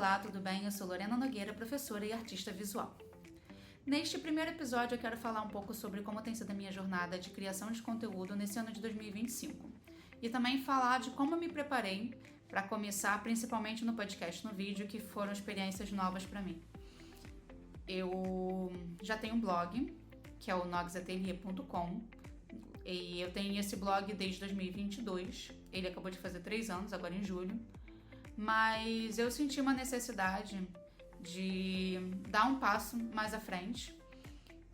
Olá, tudo bem? Eu sou Lorena Nogueira, professora e artista visual. Neste primeiro episódio eu quero falar um pouco sobre como tem sido a minha jornada de criação de conteúdo nesse ano de 2025 e também falar de como eu me preparei para começar, principalmente no podcast, no vídeo, que foram experiências novas para mim. Eu já tenho um blog, que é o nogsatelier.com, e eu tenho esse blog desde 2022, ele acabou de fazer 3 anos, agora em julho, mas eu senti uma necessidade de dar um passo mais à frente,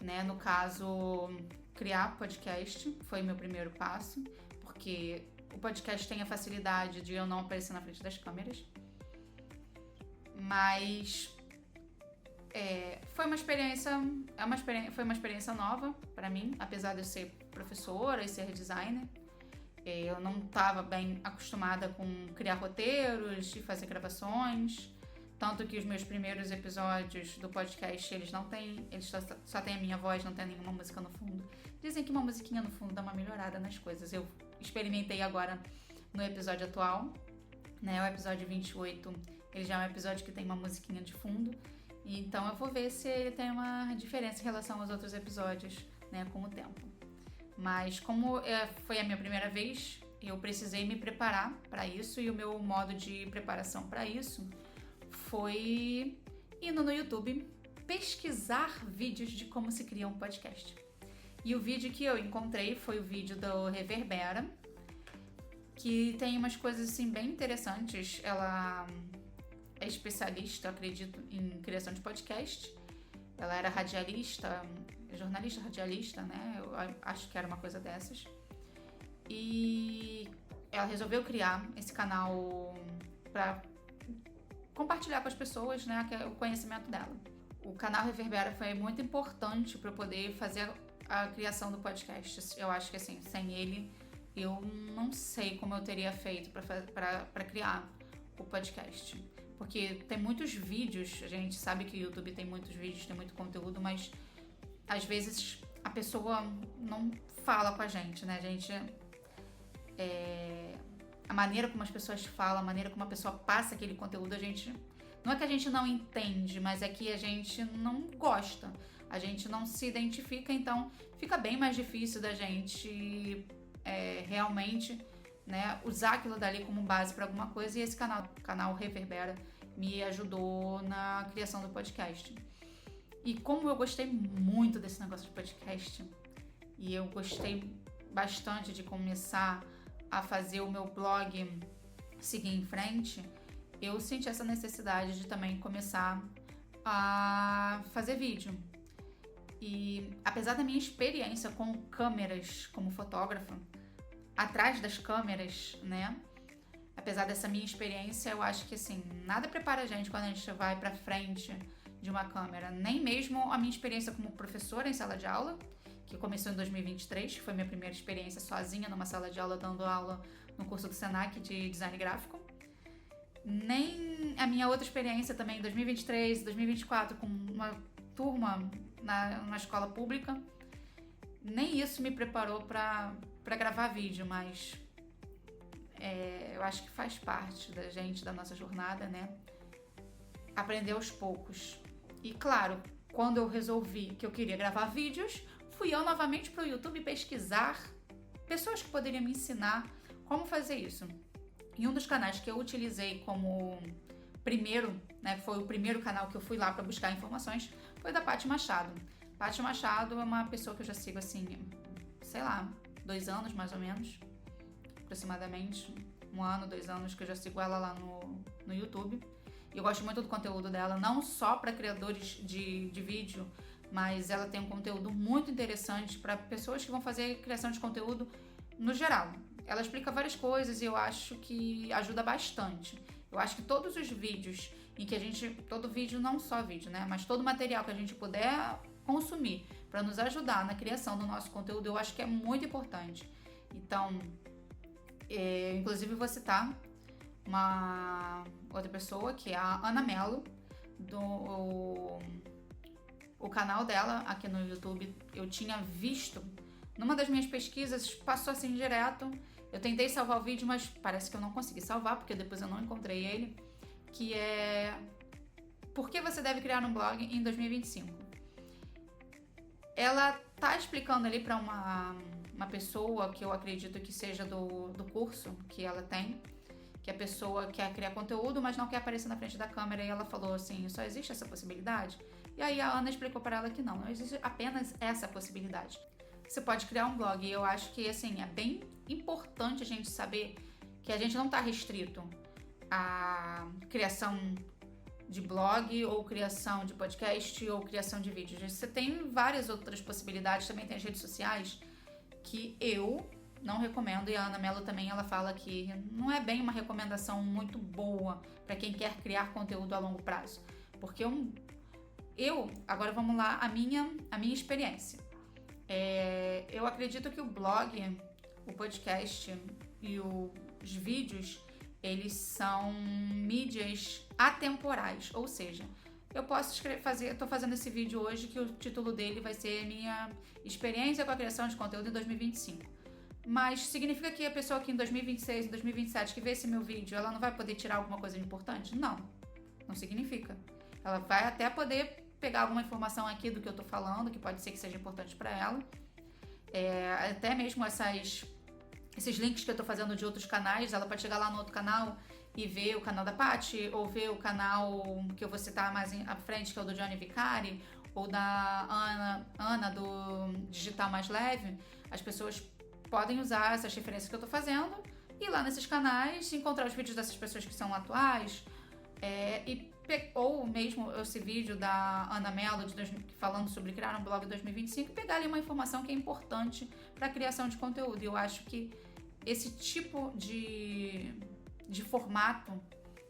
né? No caso, criar podcast foi meu primeiro passo, porque o podcast tem a facilidade de eu não aparecer na frente das câmeras, mas foi uma experiência nova para mim, apesar de eu ser professora e ser designer. Eu não estava bem acostumada com criar roteiros e fazer gravações, tanto que os meus primeiros episódios do podcast, eles só tem a minha voz, não tem nenhuma música no fundo. Dizem que uma musiquinha no fundo dá uma melhorada nas coisas. Eu experimentei agora no episódio atual, né? O episódio 28, ele já é um episódio que tem uma musiquinha de fundo, então eu vou ver se ele tem uma diferença em relação aos outros episódios, né, com o tempo. Mas como foi a minha primeira vez, eu precisei me preparar para isso, e o meu modo de preparação para isso foi indo no YouTube pesquisar vídeos de como se cria um podcast. E o vídeo que eu encontrei foi o vídeo do Reverbera, que tem umas coisas assim bem interessantes. Ela é especialista, eu acredito, em criação de podcast. Ela era radialista, jornalista radialista, né? Eu acho que era uma coisa dessas. E ela resolveu criar esse canal para compartilhar com as pessoas, né, o conhecimento dela. O canal Reverbera foi muito importante para eu poder fazer a criação do podcast. Eu acho que assim, sem ele, eu não sei como eu teria feito para criar o podcast. Porque tem muitos vídeos, a gente sabe que o YouTube tem muitos vídeos, tem muito conteúdo, mas às vezes a pessoa não fala com a gente, né? A maneira como as pessoas falam, a maneira como a pessoa passa aquele conteúdo, não é que a gente não entende, mas é que a gente não gosta, a gente não se identifica, então fica bem mais difícil da gente realmente, né, usar aquilo dali como base para alguma coisa. E esse canal Reverbera me ajudou na criação do podcast. E como eu gostei muito desse negócio de podcast, e eu gostei bastante de começar a fazer o meu blog seguir em frente, eu senti essa necessidade de também começar a fazer vídeo. E apesar da minha experiência com câmeras como fotógrafa, atrás das câmeras, né? Apesar dessa minha experiência, eu acho que assim, nada prepara a gente quando a gente vai pra frente de uma câmera. Nem mesmo a minha experiência como professora em sala de aula, que começou em 2023, que foi minha primeira experiência sozinha numa sala de aula, dando aula no curso do Senac de design gráfico. Nem a minha outra experiência também em 2023, 2024, com uma turma numa escola pública. Nem isso me preparou para gravar vídeo, mas eu acho que faz parte da gente, da nossa jornada, né? Aprender aos poucos. E claro, quando eu resolvi que eu queria gravar vídeos, fui eu novamente para o YouTube pesquisar pessoas que poderiam me ensinar como fazer isso. E um dos canais que eu utilizei como primeiro, né, foi o primeiro canal que eu fui lá para buscar informações, foi da Paty Machado. Paty Machado é uma pessoa que eu já sigo assim, sei lá, 2 anos mais ou menos, aproximadamente, 1 ano, 2 anos que eu já sigo ela lá no YouTube. E eu gosto muito do conteúdo dela, não só para criadores de vídeo, mas ela tem um conteúdo muito interessante para pessoas que vão fazer criação de conteúdo no geral. Ela explica várias coisas e eu acho que ajuda bastante. Eu acho que todos os vídeos todo vídeo, não só vídeo, né, mas todo material que a gente puder consumir para nos ajudar na criação do nosso conteúdo, eu acho que é muito importante. Então, inclusive vou citar uma outra pessoa, que é a Ana Mello, o canal dela aqui no YouTube. Eu tinha visto numa das minhas pesquisas, passou assim direto. Eu tentei salvar o vídeo, mas parece que eu não consegui salvar, porque depois eu não encontrei ele, que é por que você deve criar um blog em 2025? Ela tá explicando ali para uma pessoa que eu acredito que seja do curso que ela tem, que a pessoa quer criar conteúdo, mas não quer aparecer na frente da câmera, e ela falou assim, só existe essa possibilidade? E aí a Ana explicou para ela que não existe apenas essa possibilidade. Você pode criar um blog, e eu acho que assim, é bem importante a gente saber que a gente não está restrito à criação de blog, ou criação de podcast, ou criação de vídeos. Você tem várias outras possibilidades, também tem as redes sociais, que eu não recomendo, e a Ana Mello também, ela fala que não é bem uma recomendação muito boa para quem quer criar conteúdo a longo prazo. Porque agora vamos lá, a minha experiência. Eu acredito que o blog, o podcast e os vídeos, eles são mídias atemporais, ou seja, eu posso estou fazendo esse vídeo hoje que o título dele vai ser minha experiência com a criação de conteúdo em 2025. Mas significa que a pessoa que em 2026, em 2027, que vê esse meu vídeo, ela não vai poder tirar alguma coisa importante? Não significa. Ela vai até poder pegar alguma informação aqui do que eu tô falando, que pode ser que seja importante para ela. Até mesmo esses links que eu tô fazendo de outros canais, ela pode chegar lá no outro canal e ver o canal da Paty, ou ver o canal que eu vou citar mais à frente, que é o do Johnny Vicari, ou da Ana do Digital Mais Leve. As pessoas podem usar essas referências que eu tô fazendo e ir lá nesses canais, encontrar os vídeos dessas pessoas que são atuais, ou mesmo esse vídeo da Ana Mello falando sobre criar um blog em 2025, pegar ali uma informação que é importante para a criação de conteúdo. E eu acho que esse tipo de formato,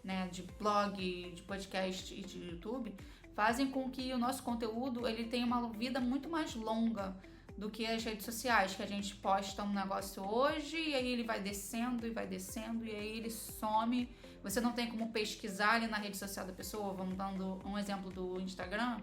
né, de blog, de podcast e de YouTube, fazem com que o nosso conteúdo ele tenha uma vida muito mais longa do que as redes sociais, que a gente posta um negócio hoje e aí ele vai descendo e aí ele some. Você não tem como pesquisar ali na rede social da pessoa. Vamos dando um exemplo do Instagram.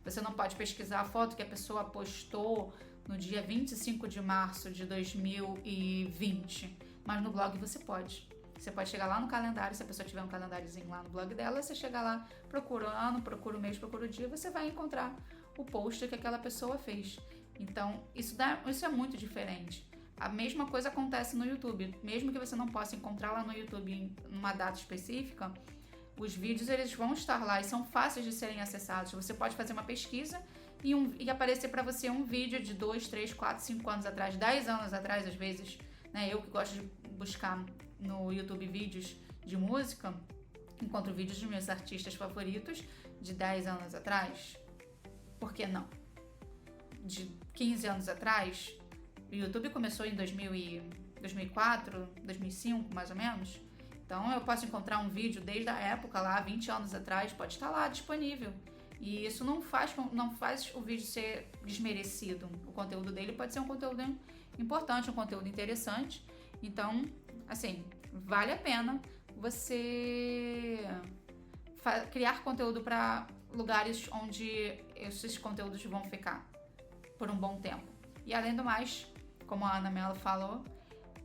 Você não pode pesquisar a foto que a pessoa postou no dia 25 de março de 2020, mas no blog você pode. Você pode chegar lá no calendário, se a pessoa tiver um calendáriozinho lá no blog dela, você chega lá, procura o ano, procura o mês, procura o dia, você vai encontrar o post que aquela pessoa fez. Então, isso é muito diferente. A mesma coisa acontece no YouTube. Mesmo que você não possa encontrar lá no YouTube em uma data específica, os vídeos eles vão estar lá e são fáceis de serem acessados. Você pode fazer uma pesquisa e aparecer para você um vídeo de 2, 3, 4, 5 anos atrás, 10 anos atrás, às vezes, né? Eu que gosto de buscar no YouTube vídeos de música, encontro vídeos dos meus artistas favoritos de 10 anos atrás. Por que não? De 15 anos atrás, o YouTube começou em 2004, 2005, mais ou menos. Então eu posso encontrar um vídeo desde a época lá, 20 anos atrás, pode estar lá disponível. E isso não faz o vídeo ser desmerecido. O conteúdo dele pode ser um conteúdo importante, um conteúdo interessante. Então, assim, vale a pena você criar conteúdo para lugares onde esses conteúdos vão ficar por um bom tempo. E além do mais, como a Ana Mello falou,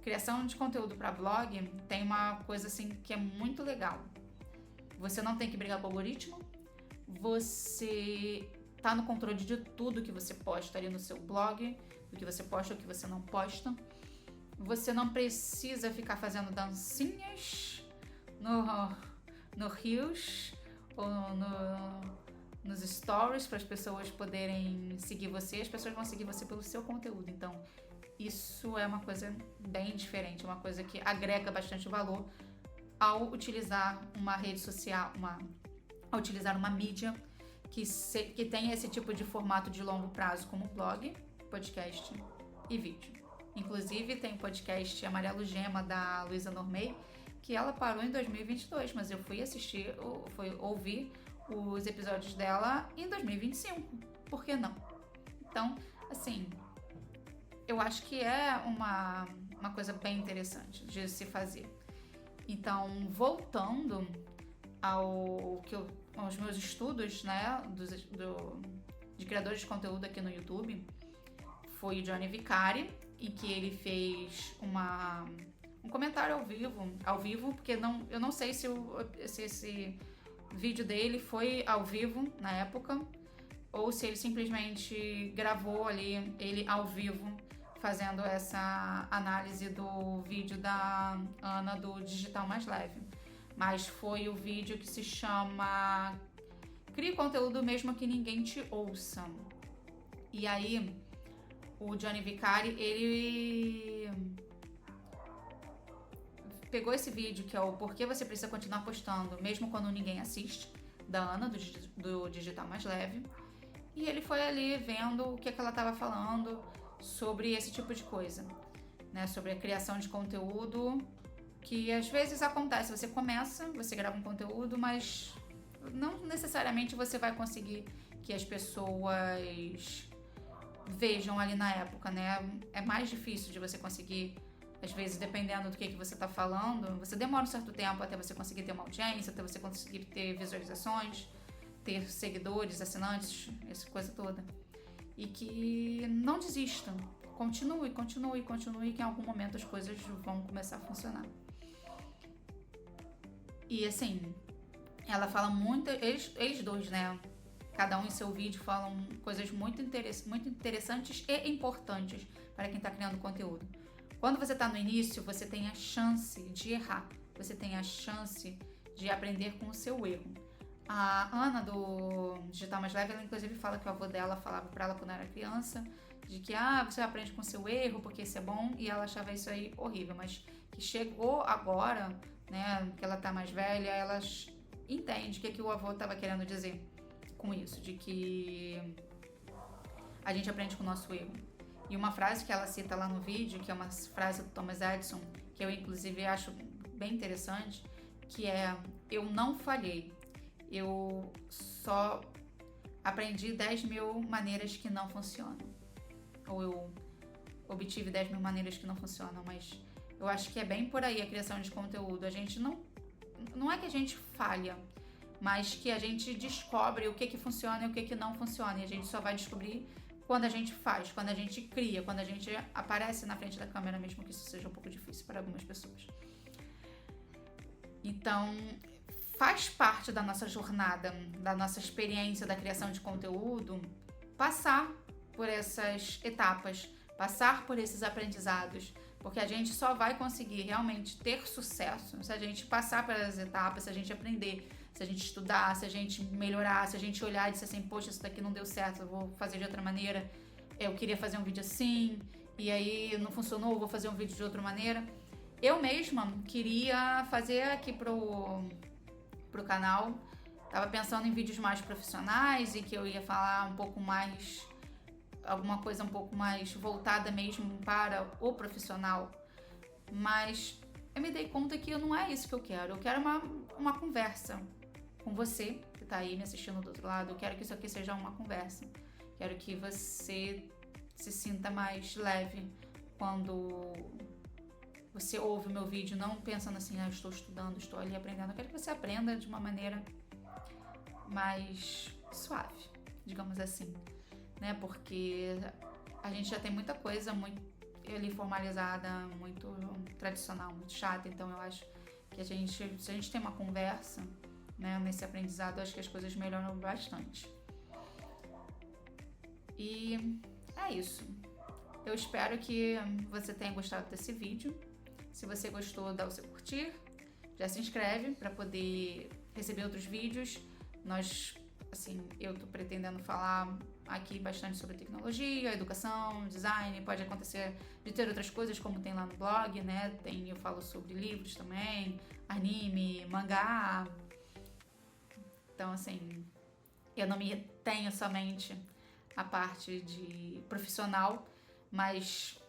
criação de conteúdo para blog tem uma coisa assim que é muito legal. Você não tem que brigar com o algoritmo, você tá no controle de tudo que você posta ali no seu blog, do que você posta ou que você não posta. Você não precisa ficar fazendo dancinhas no Reels ou nos stories para as pessoas poderem seguir você. As pessoas vão seguir você pelo seu conteúdo. Então, isso é uma coisa bem diferente, uma coisa que agrega bastante valor ao utilizar uma rede social, ao utilizar uma mídia que tem esse tipo de formato de longo prazo, como blog, podcast e vídeo. Inclusive, tem o podcast Amarelo Gema, da Luísa Normey, que ela parou em 2022, mas eu fui ouvir os episódios dela em 2025. Por que não? Então, assim, eu acho que é uma coisa bem interessante de se fazer. Então, voltando aos meus estudos, né, de criadores de conteúdo aqui no YouTube, foi o Johnny Vicari, em que ele fez um comentário ao vivo, porque eu não sei se vídeo dele foi ao vivo na época, ou se ele simplesmente gravou ali ele ao vivo fazendo essa análise do vídeo da Ana do Digital Mais Leve. Mas foi o vídeo que se chama Crie Conteúdo Mesmo Que Ninguém Te Ouça. E aí, o Johnny Vicari, ele pegou esse vídeo, que é o Porquê Você Precisa Continuar Postando, mesmo quando ninguém assiste, da Ana, do Digital Mais Leve. E ele foi ali vendo o que ela estava falando sobre esse tipo de coisa, né? Sobre a criação de conteúdo, que às vezes acontece, você começa, você grava um conteúdo, mas não necessariamente você vai conseguir que as pessoas vejam ali na época, né? É mais difícil de você conseguir, às vezes, dependendo do que você está falando, você demora um certo tempo até você conseguir ter uma audiência, até você conseguir ter visualizações, ter seguidores, assinantes, essa coisa toda. E que não desistam. Continue, que em algum momento as coisas vão começar a funcionar. E assim, ela fala muito, eles dois, né? Cada um em seu vídeo falam coisas muito interessantes e importantes para quem está criando conteúdo. Quando você está no início, você tem a chance de errar. Você tem a chance de aprender com o seu erro. A Ana do Digital Mais Leve, ela inclusive fala que o avô dela falava para ela quando era criança, de que você aprende com o seu erro, porque isso é bom, e ela achava isso aí horrível, mas que chegou agora, né, que ela tá mais velha, ela entende o que o avô estava querendo dizer com isso, de que a gente aprende com o nosso erro. E uma frase que ela cita lá no vídeo, que é uma frase do Thomas Edison, que eu inclusive acho bem interessante, que é: eu não falhei, eu só aprendi 10.000 maneiras que não funcionam. Ou eu obtive 10.000 maneiras que não funcionam, mas eu acho que é bem por aí a criação de conteúdo. A gente não é que a gente falha, mas que a gente descobre o que funciona e o que não funciona. E a gente só vai descobrir quando a gente faz, quando a gente cria, quando a gente aparece na frente da câmera, mesmo que isso seja um pouco difícil para algumas pessoas. Então, faz parte da nossa jornada, da nossa experiência da criação de conteúdo, passar por essas etapas, passar por esses aprendizados, porque a gente só vai conseguir realmente ter sucesso se a gente passar pelas etapas, se a gente aprender, se a gente estudar, se a gente melhorar, se a gente olhar e dizer assim: poxa, isso daqui não deu certo, eu vou fazer de outra maneira, eu queria fazer um vídeo assim, e aí não funcionou, eu vou fazer um vídeo de outra maneira. Eu mesma queria fazer aqui pro canal, tava pensando em vídeos mais profissionais e que eu ia falar um pouco mais, alguma coisa um pouco mais voltada mesmo para o profissional, mas eu me dei conta que não é isso que eu quero uma conversa com você que tá aí me assistindo do outro lado. Eu quero que isso aqui seja uma conversa, quero que você se sinta mais leve quando você ouve o meu vídeo, não pensando assim: eu estou estudando, estou ali aprendendo. Eu quero que você aprenda de uma maneira mais suave, digamos assim, né? Porque a gente já tem muita coisa muito ali formalizada, muito tradicional, muito chata. Então eu acho que se a gente tem uma conversa, né, nesse aprendizado, eu acho que as coisas melhoram bastante. E é isso. Eu espero que você tenha gostado desse vídeo. Se você gostou, dá o seu curtir, já se inscreve para poder receber outros vídeos. Eu tô pretendendo falar aqui bastante sobre tecnologia, educação, design. Pode acontecer de ter outras coisas, como tem lá no blog, né? Eu falo sobre livros também, anime, mangá. Então, assim, eu não me tenho somente a parte de profissional, mas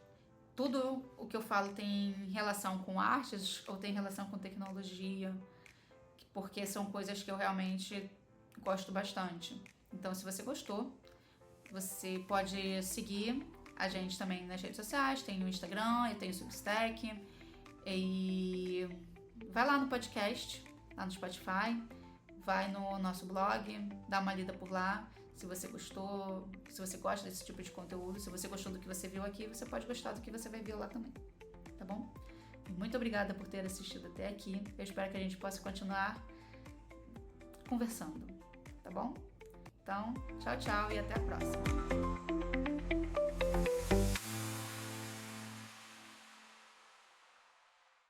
tudo o que eu falo tem relação com artes ou tem relação com tecnologia, porque são coisas que eu realmente gosto bastante. Então, se você gostou, você pode seguir a gente também nas redes sociais. Tem o Instagram, eu tenho o Substack. E vai lá no podcast, lá no Spotify, vai no nosso blog, dá uma lida por lá. Se você gostou, se você gosta desse tipo de conteúdo, se você gostou do que você viu aqui, você pode gostar do que você vai ver lá também, tá bom? Muito obrigada por ter assistido até aqui. Eu espero que a gente possa continuar conversando, tá bom? Então, tchau, tchau e até a próxima.